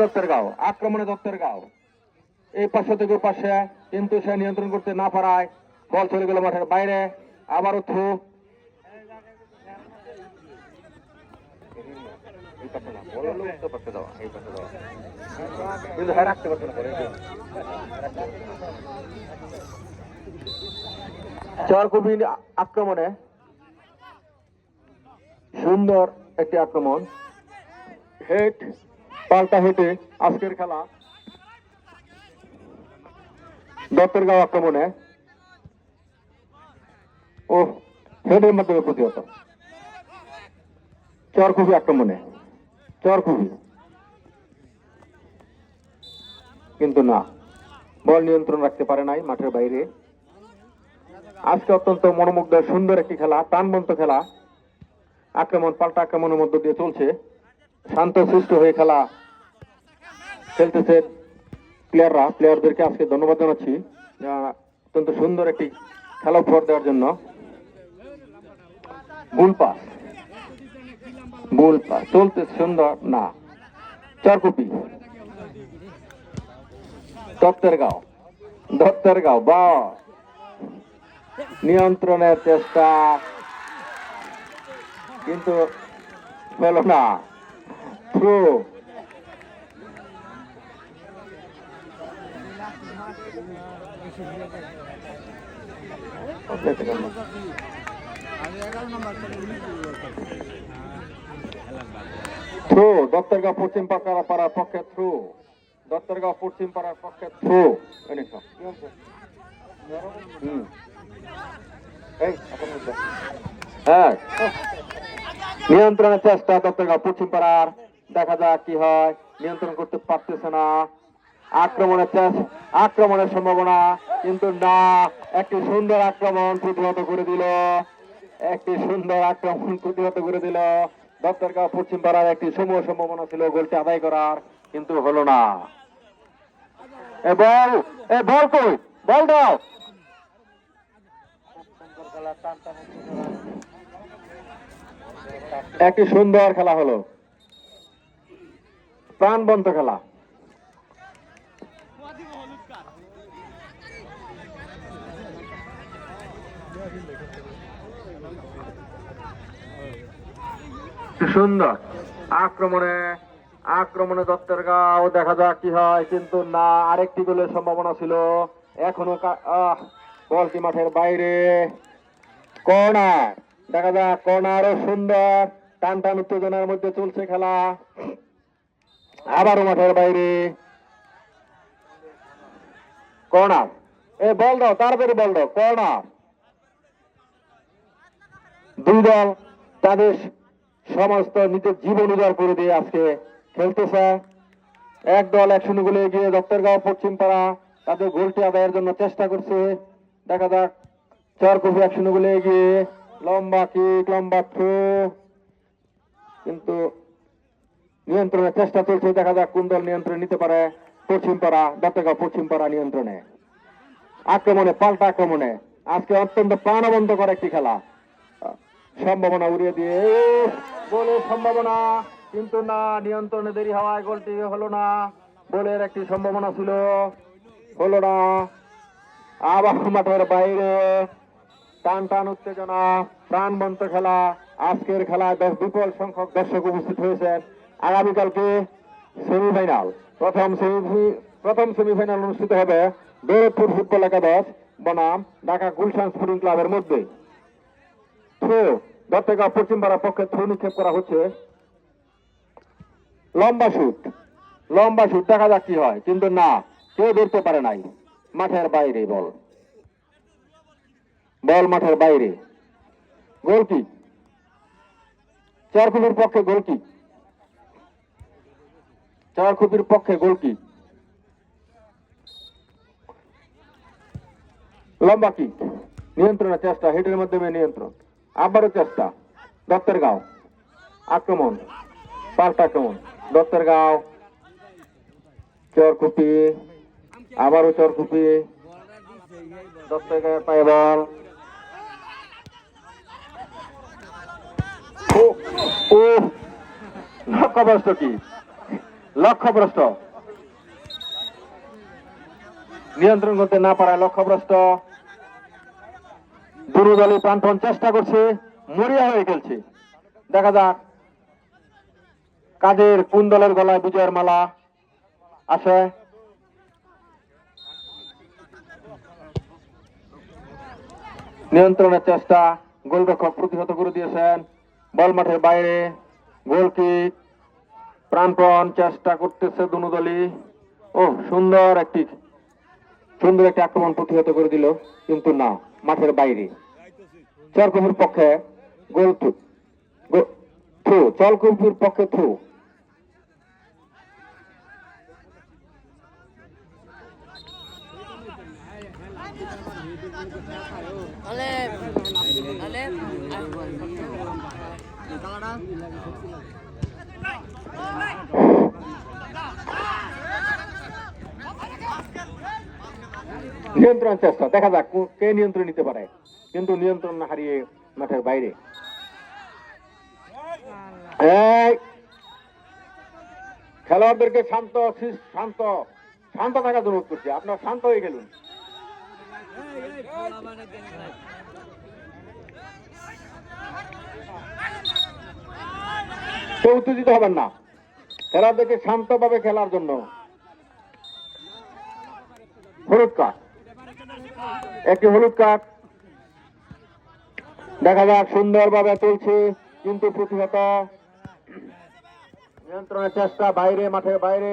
দত্তেরগাঁও আক্রমণে দত্তেরগাঁও এই পাশে থেকে পাশে, কিন্তু সে নিয়ন্ত্রণ করতে না পারায় বল চলে গেল মাঠের বাইরে। আবারও থ্রু, চরকুপি আক্রমণে সুন্দর একটি আক্রমণ, হেড পাল্টা হেঁটে আজকের খেলা দত্তেরগাঁও আক্রমণে ও হেডের মাধ্যমে প্রতিহত। চরকুপি আক্রমণে চরকুপি, কিন্তু না, বল নিয়ন্ত্রণ রাখতে পারে নাই মাঠের বাইরে। আজকে অত্যন্ত মনোমুগ্ধ সুন্দর একটি খেলা, প্রাণবন্ত খেলা, আক্রমণ পাল্টা আক্রমণের মধ্য দিয়ে চলছে। শান্ত সৃষ্ট হয়ে খেলা খেলতেছে প্লেয়ারদেরকে আজকে ধন্যবাদ জানাচ্ছি অত্যন্ত সুন্দর একটি খেলা উপহার দেওয়ার জন্য। বুল পাস চলতে সুন্দর না, চরকুপি দত্তেরগাঁও বা নিয়ন্ত্রণের চেষ্টা, কিন্তু হলো না। থ্রু, দত্তেরগাঁও পশ্চিম পাড়ার পক্ষে থ্রু, দত্তেরগাঁও পশ্চিম পাড়ার পক্ষে থ্রু। হ্যাঁ, নিয়ন্ত্রণের চেষ্টা দত্তেরগাঁও পশ্চিম পাড়ার, দেখা যাক কি হয়। নিয়ন্ত্রণ করতে পারতেছে না, আক্রমণের সম্ভাবনা, কিন্তু না, একটি সুন্দর আক্রমণ প্রতিহত করে দিল, দত্তেরগাঁও পশ্চিম পাড়ার একটি সমূহ সম্ভাবনা ছিল গোলটি আদায় করার, কিন্তু হলো না। বল কই, বল দাও। একটি সুন্দর খেলা হলো, প্রাণবন্ত খেলা। সুন্দর আক্রমণে দত্তেরগাঁও, দেখা যাক কি হয়, কিন্তু না, আরেকটি গোলের সম্ভাবনা ছিল এখনো। বলটি মাঠের বাইরে, কর্নার, দেখা যাক কর্নারও সুন্দর, টান উত্তেজনার মধ্যে চলছে খেলা। আবারও মাঠের বাইরে কর্নার, বল দাও, তাড়াতাড়ি বল দাও, কর্নার। দুই দল তাদের সমস্ত নিজের জীবন উজাড় করে দিয়ে আজকে খেলতেছে। এক দল 1-0 গোলে এগিয়ে, দত্তেরগাঁও পশ্চিম পাড়া তাদের গোলটি আদায়ের জন্য চেষ্টা করছে। দেখা যাক, চরকুপি 1-0 গোলে এগিয়ে, লম্বা কিক, লম্বা থ্রো, কিন্তু নিয়ন্ত্রণের চেষ্টা চলছে। দেখা যাক কোন দল নিয়ন্ত্রণ নিতে পারে। পশ্চিম পাড়া, দত্তেরগাঁও পশ্চিম পাড়া নিয়ন্ত্রণে, আক্রমণে পাল্টা আক্রমণে আজকে অত্যন্ত প্রাণবন্তকর একটি খেলা। সম্ভাবনা উড়িয়ে দিয়ে গোলের সম্ভাবনা, কিন্তু না, নিয়ন্ত্রণে দেরি হওয়ায় গোলটি হলো না। গোলের একটি সম্ভাবনা ছিল, হলো না। আবার মাঠের বাইরে টান উত্তেজনা, প্রাণবন্ত খেলা। আজকের খেলায় বিপুল সংখ্যক দর্শক উপস্থিত হয়েছেন। আগামীকালকে সেমিফাইনাল, প্রথম সেমিফাইনাল অনুষ্ঠিত হবে দৌলতপুর ফুটবল একাদশ বনাম ঢাকা গুলশান স্পোর্টিং ক্লাবের মধ্যে। দত্তেরগাঁও পশ্চিম পাড়ার পক্ষে থ্রো নিক্ষেপ করা হচ্ছে, লম্বা শুট, দেখা যাক কি হয়, কিন্তু না, কেউ ধরতে পারে নাই। মাঠের বাইরে বল মাঠের বাইরে। গোলকি চরকুপির পক্ষে গোলকি, লম্বা কিক, নিয়ন্ত্রণের চেষ্টা, হেডের মাধ্যমে নিয়ন্ত্রণ, আবারও চেষ্টা। দত্তেরগাঁও আক্রমণ, পাল্টা আক্রমণ, দত্তেরগাঁও, চরকুপি, আবারও চরকুপি, দত্তেরগাঁও পায়ে বল, লক্ষ্যভ্রষ্ট কি, লক্ষ্যভ্রষ্ট, নিয়ন্ত্রণ করতে না পারায় লক্ষ্যভ্রষ্ট। দুরু দলই প্রাণপণ চেষ্টা করছে, মরিয়া হয়ে খেলছে। দেখা যাক কাদের কোন দলের গলায় বিজয়ের মালা আসে। নিয়ন্ত্রণের চেষ্টা, গোলরক্ষক প্রতিহত করে দিয়েছেন। বল মাঠের বাইরে, গোলকিক, প্রাণপণ চেষ্টা করতেছে দুনো দলই। ও সুন্দর একটি আক্রমণ প্রতিহত করে দিল, কিন্তু না, মাঠের বাইরে। চরকুপুর পক্ষে গোল থ্রু, চরকুপুর পক্ষে থ্রু। নিয়ন্ত্রণ চেষ্টা, দেখা যাক কে নিয়ন্ত্রণ নিতে পারে, কিন্তু নিয়ন্ত্রণ না হারিয়ে মাঠের বাইরে। খেলোয়াড়দেরকে শান্ত শান্ত শান্ত থাকার অনুরোধ করছি, আপনার শান্ত হয়ে গেলুন। কেউ উত্তেজিত হবেন না, খেলোয়াড়দেরকে শান্তভাবে খেলার জন্য। হলুদ কার্ড, একটি হলুদ কার্ড। দেখা যাক, সুন্দরভাবে চলছে কিন্তু প্রতিহত। নিয়ন্ত্রণের চেষ্টা, বাইরে, মাঠের বাইরে।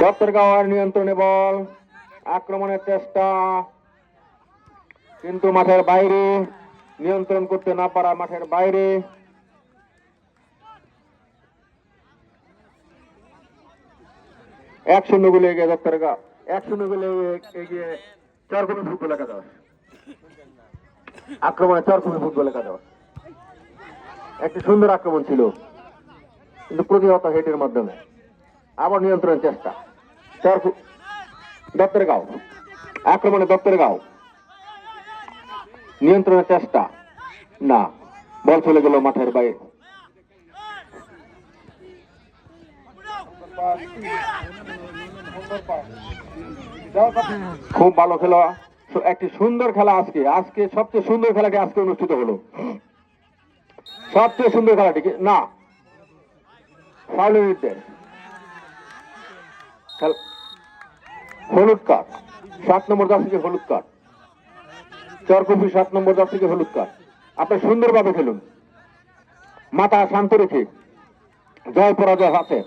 দত্তরগাঁওয়ের নিয়ন্ত্রণে বল, আক্রমণের চেষ্টা কিন্তু মাঠের বাইরে, নিয়ন্ত্রণ করতে না পারা মাঠের বাইরে। 1-0 গোলে এগিয়ে দত্তরগাঁও, 1-0 গোলে এগিয়ে চরকুপি ফুটবল একাদশ। আক্রমণে চরকুপি ফুটবল একাদশ। একটি সুন্দর আক্রমণ ছিল কিন্তু প্রতিহত হেটের মাধ্যমে। আবার নিয়ন্ত্রণের চেষ্টা, দত্তরগাঁও আক্রমণে, দত্তরগাঁও নিয়ন্ত্রণের চেষ্টা, না, বল চলে গেল মাঠের বাইরে। খুব ভালো খেলা, একটি সুন্দর খেলা। আজকে সবচেয়ে সুন্দর খেলাটি আজকে অনুষ্ঠিত হলো। সবচেয়ে সুন্দর খেলাটি না, ফাউলের নির্দেশ, হলুদ কার্ড, 7 নম্বর জার্সিকে হলুদ কার্ড। চরকুপি 7 নম্বর জার্সিকে হলুদ কার্ড। আপনি সুন্দরভাবে খেলুন, মাথা শান্ত রেখে। জয় পরাজয় আছে,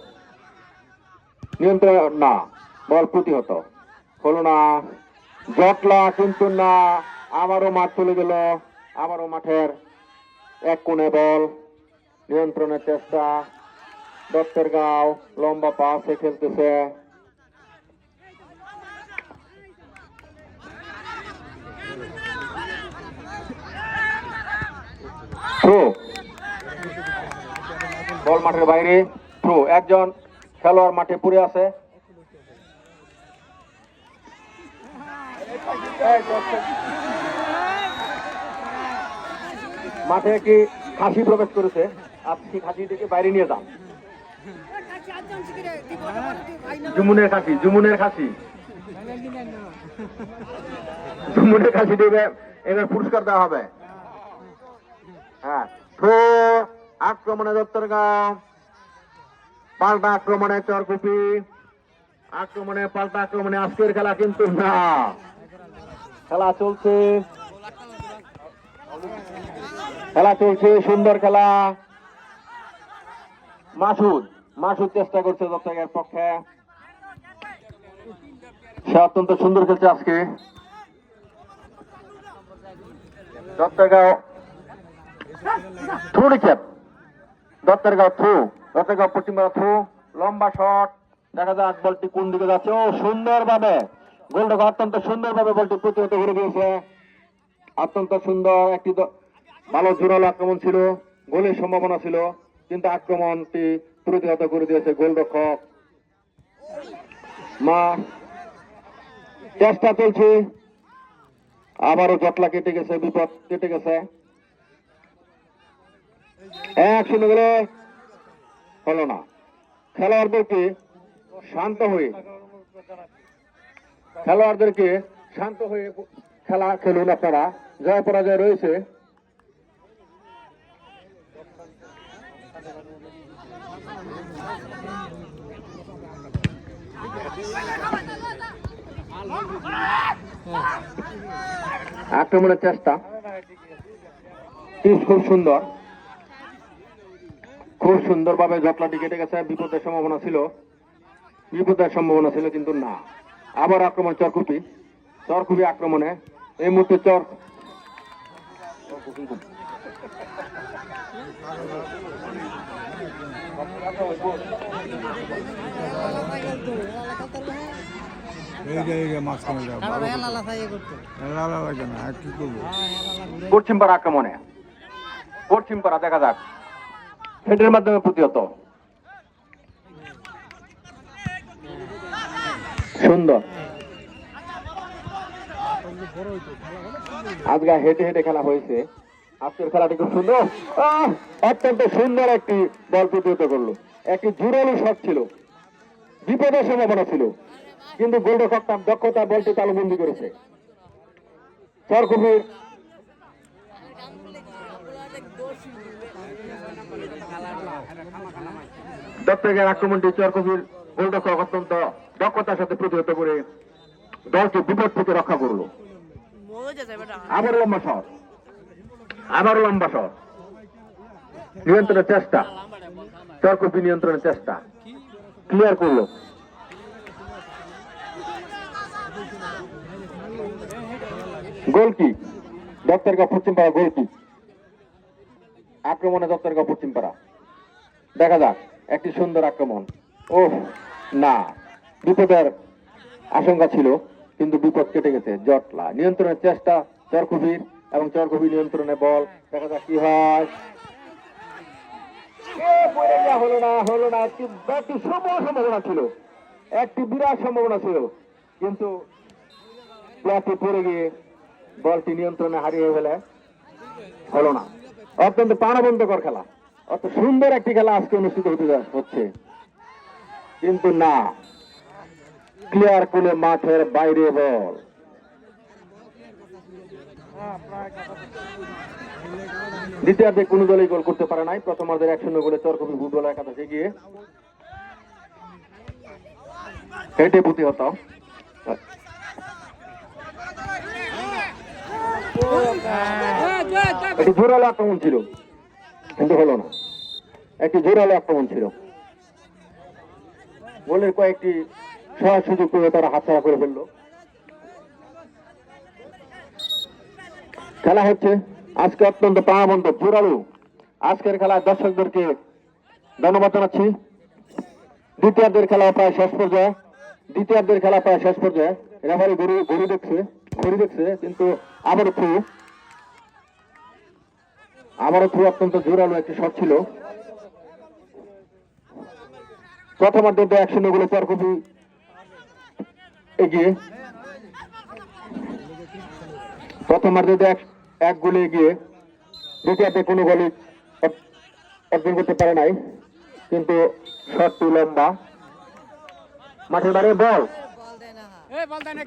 নিয়ন্ত্রণ না, বল প্রতিহত হলো না, জটলা কিন্তু না। আবারও মাঠ চলে গেল, আবারও মাঠের এক কোণে বল। নিয়ন্ত্রণের চেষ্টা, দত্তরগাঁও লম্বা পাসে খেলতেছে। বল মাঠের বাইরে, থ্রো। একজন খেলোয়াড় মাঠে পড়ে আছে। মাঠে কি খাসি প্রবেশ করেছে, আপনি খাসি থেকে বাইরে নিয়ে যান। জুমুনের খাসি, জুমুনের খাসি, জুমুনের খাসি দেবে, এবার পুরস্কার দেওয়া হবে। হ্যাঁ, থ্রো। আক্রমণে দত্তরগাঁও, পাল্টা আক্রমণে চরকুপি, আক্রমণে পাল্টা আক্রমণে। আজকের খেলা কিন্তু না, খেলা চলছে, খেলা চলছে, সুন্দর খেলা। মাসুদ চেষ্টা করছে দত্তরগাঁওয়ের পক্ষে, সে অত্যন্ত সুন্দর খেলছে আজকে। দত্তরগাঁও থ্রু নিক্ষেপ, দত্তরগাঁও থ্রু, দত্তরগাঁও পশ্চিমবঙ্গ থ্রু, লম্বা শট। দেখা যাক বলটি কোন দিকে যাচ্ছে। ও সুন্দরভাবে গোলরক্ষক অত্যন্ত সুন্দরভাবে বলটি প্রতিহত করে দিয়েছে। অত্যন্ত সুন্দর একটি ভালো জোরালো আক্রমণ ছিল, গোলের সম্ভাবনা ছিল, কিন্তু আক্রমণটি প্রতিহত করে দিয়েছে গোলরক্ষক। মা চেষ্টা চলছে, আবারও জটলা কেটে গেছে, বিপদ কেটে গেছে। 1-0 গোলে হলো না। খেলোয়াড়দেরকে শান্ত হয়ে খেলা খেলুন আপনারা। জয় পরাজয় রয়েছে। আক্রমণের চেষ্টা খুব সুন্দরভাবে জটলাটি কেটে গেছে। বিপদের সম্ভাবনা ছিল কিন্তু না। আবার আক্রমণ চরকুপি আক্রমণে এই মুহূর্তে পশ্চিমপাড়া দেখা যাক হেডের মাধ্যমে প্রতিহত। সুন্দর আজকে হেঁটে খেলা হয়েছে। আজকের খেলাটি খুব সুন্দর, অত্যন্ত সুন্দর একটি বল প্রতিহত করলো। একটি জোরালো শট ছিল, বিপদের সম্ভাবনা ছিল, কিন্তু গোলরক্ষক তার দক্ষতা বলটি তালুবন্দি করেছে। চরকুপির দত্তকের আক্রমণটি চরকুপির গোলরক্ষক অত্যন্ত দক্ষতার সাথে প্রতিহত করে দলকে বিপদ থেকে রক্ষা করলো। আবার লম্বা শট নিয়ন্ত্রণের চেষ্টা, চরকুপি নিয়ন্ত্রণের চেষ্টা, ক্লিয়ার করলো। গোল কি দত্তরগাঁও পশ্চিমপাড়া, গোল কি আক্রমণে দত্তরগাঁও পশ্চিমপাড়া। দেখা যাক একটি সুন্দর আক্রমণ। ও না, বিপদের আশঙ্কা ছিল কিন্তু বিপদ কেটে গেছে। জটলা নিয়ন্ত্রণের চেষ্টা চরকুপির এবং চরকুপি নিয়ন্ত্রণে বল। দেখা যাক কি হয়। হলো না একটি সম্ভাবনা ছিল, একটি বিরাট সম্ভাবনা ছিল, কিন্তু প্লেয়ারটি পড়ে গিয়ে বলটি নিয়ন্ত্রণে হারিয়ে ফেলে। হলো না। অত্যন্ত প্রাণবন্তকর খেলা, অত সুন্দর একটি খেলা আজকে অনুষ্ঠিত হচ্ছে, কিন্তু না, ক্লিয়ার করে মাঠের বাইরে বল। দ্বিতীয়ার্ধে কোন দলই গোল করতে পারে নাই। প্রথমার্ধের 1-0 গোলে চরকুপি ফুটবল একাদশে গিয়ে হেঁটে প্রতিহত। একটি জোরালো আক্রমণ ছিল কিন্তু হলো না। একটি জোরালো আক্রমণ ছিল, গোলের কয়েকটি সহজ সুযোগ পেয়ে তারা হাতছাড়া করে ফেললো। খেলা হচ্ছে আজকে অত্যন্ত প্রাণবন্ত, জোরালো। আজকের খেলায় দর্শকদেরকে ধন্যবাদ জানাচ্ছি। দ্বিতীয়ার্ধের খেলা প্রায় শেষ পর্যায়ে রেফারি ঘড়ি দেখছে কিন্তু আবারও থ্রু অত্যন্ত জোরালো একটি শট ছিল। প্রথমার্ধে 1-0 গোলে চরকুপি এগিয়ে, প্রথমার্ধে 1 গোলে এগিয়ে। দ্বিতীয়ার্ধে কোনো গোলই অর্জন করতে পারে নাই, কিন্তু শটটি লম্বা, মাঠের বাইরে বল,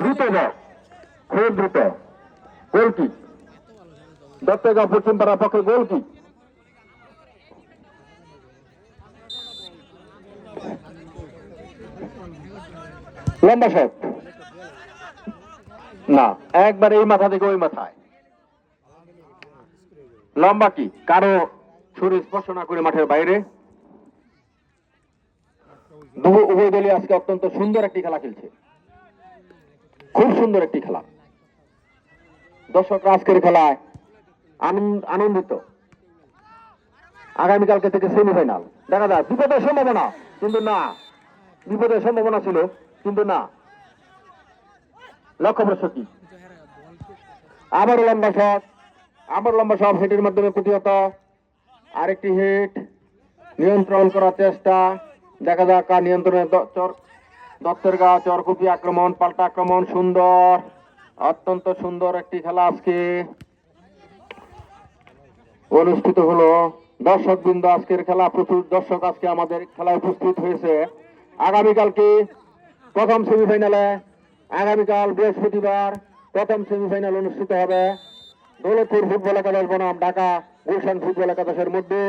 দ্রুত বল, খুব দ্রুত। গোল কি দত্তগাঁও পশ্চিমপাড়ার পক্ষে, গোল কি লম্বা শট না, একবার এই মাথা থেকে ওই মাথায়। লম্বা কি কারো শরীর স্পর্শ না করে মাঠের বাইরে। উভয় দলই আজকে অত্যন্ত সুন্দর একটি খেলা খেলছে, খুব সুন্দর একটি খেলা। দর্শকরা আজকের খেলায় আনন্দিত। আগামীকালকে থেকে সেমিফাইনাল। দেখা যায় বিপদের সম্ভাবনা ছিল কিন্তু না। লক্ষ্যভ্রষ্ট কি আবার লম্বা শট হেডের মাধ্যমে প্রতিহত। আরেকটি হেড নিয়ন্ত্রণ করার চেষ্টা। দেখা যাক নিয়ন্ত্রণে দত্তরগাঁও চরকুপি আক্রমণ, পাল্টা আক্রমণ, সুন্দর, অত্যন্ত সুন্দর একটি খেলা আজকে অনুষ্ঠিত হলো। দর্শক বৃন্দ, আজকের খেলা প্রচুর দর্শক আজকে আমাদের খেলায় উপস্থিত হয়েছে। আগামীকালকে প্রথম সেমিফাইনালে, আগামীকাল বৃহস্পতিবার প্রথম সেমিফাইনাল অনুষ্ঠিত হবে দৌলতপুর ফুটবল একাদশ বনাম ঢাকা গুলশান ফুটবল একাদশের মধ্যে।